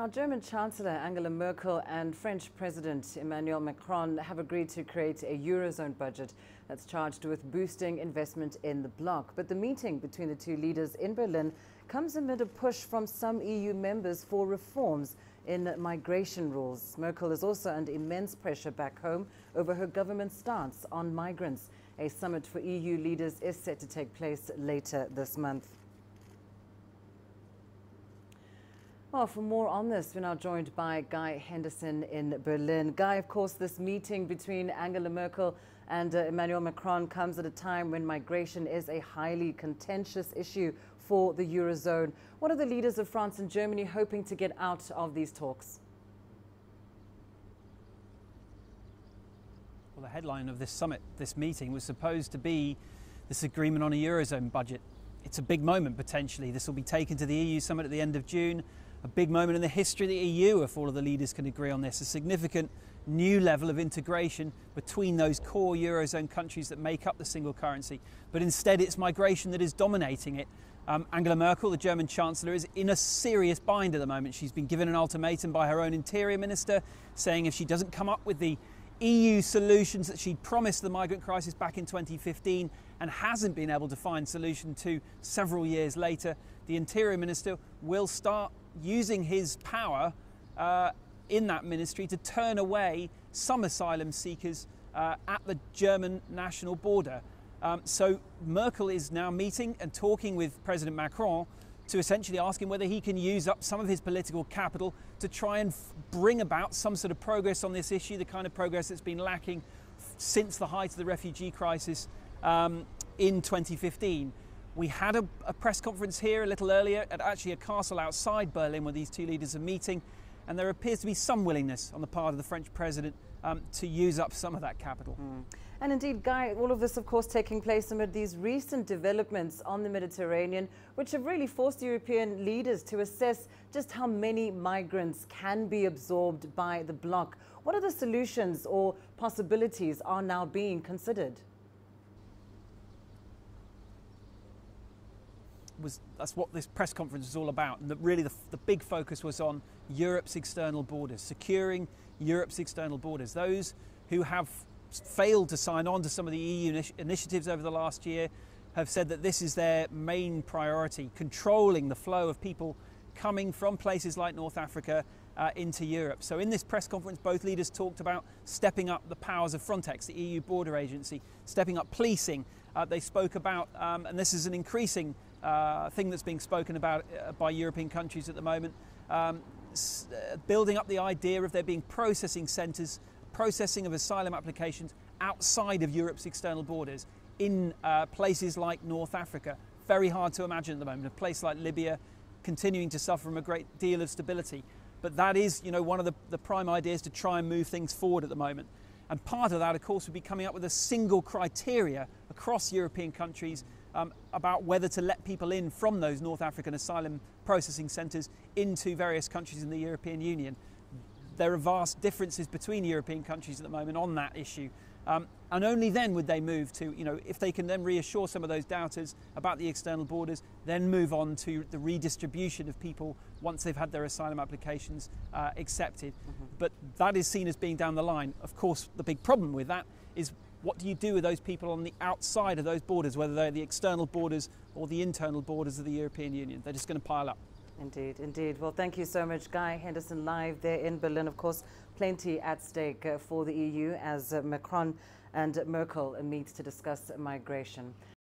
Now, German Chancellor Angela Merkel and French President Emmanuel Macron have agreed to create a Eurozone budget that's charged with boosting investment in the bloc. But the meeting between the two leaders in Berlin comes amid a push from some EU members for reforms in migration rules. Merkel is also under immense pressure back home over her government's stance on migrants. A summit for EU leaders is set to take place later this month. Well, for more on this, we're now joined by Guy Henderson in Berlin. Guy, of course, this meeting between Angela Merkel and Emmanuel Macron comes at a time when migration is a highly contentious issue for the Eurozone. What are the leaders of France and Germany hoping to get out of these talks? Well, the headline of this summit, this meeting, was supposed to be this agreement on a Eurozone budget. It's a big moment, potentially. This will be taken to the EU summit at the end of June. A big moment in the history of the EU if all of the leaders can agree on this. A significant new level of integration between those core Eurozone countries that make up the single currency. But instead, it's migration that is dominating it. Angela Merkel, the German Chancellor, is in a serious bind at the moment. She's been given an ultimatum by her own Interior Minister saying if she doesn't come up with the EU solutions that she'd promised the migrant crisis back in 2015 and hasn't been able to find solution to several years later, the Interior Minister will start using his power in that ministry to turn away some asylum seekers at the German national border. So Merkel is now meeting and talking with President Macron to essentially ask him whether he can use up some of his political capital to try and bring about some sort of progress on this issue, the kind of progress that's been lacking since the height of the refugee crisis in 2015. We had a press conference here a little earlier at actually a castle outside Berlin where these two leaders are meeting, and there appears to be some willingness on the part of the French president to use up some of that capital. And indeed, Guy, all of this, of course, taking place amid these recent developments on the Mediterranean, which have really forced European leaders to assess just how many migrants can be absorbed by the bloc. What are the solutions or possibilities are now being considered? That's what this press conference is all about, and really the big focus was on Europe's external borders, securing Europe's external borders. Those who have failed to sign on to some of the EU initiatives over the last year have said that this is their main priority, controlling the flow of people coming from places like North Africa into Europe. So in this press conference, both leaders talked about stepping up the powers of Frontex, the EU border agency, stepping up policing. They spoke about, and this is an increasing thing that's being spoken about by European countries at the moment, building up the idea of there being processing centres, processing of asylum applications outside of Europe's external borders in places like North Africa. Very hard to imagine at the moment, a place like Libya continuing to suffer from a great deal of stability. But that is, one of the prime ideas to try and move things forward at the moment. And part of that, of course, would be coming up with a single criteria across European countries about whether to let people in from those North African asylum processing centres into various countries in the European Union. There are vast differences between European countries at the moment on that issue. And only then would they move to, if they can then reassure some of those doubters about the external borders, then move on to the redistribution of people once they've had their asylum applications accepted. But that is seen as being down the line. Of course, the big problem with that is what do you do with those people on the outside of those borders, whether they're the external borders or the internal borders of the European Union? They're just going to pile up. Indeed, indeed. Well, thank you so much, Guy Henderson, live there in Berlin. Of course, plenty at stake for the EU as Macron and Merkel meet to discuss migration.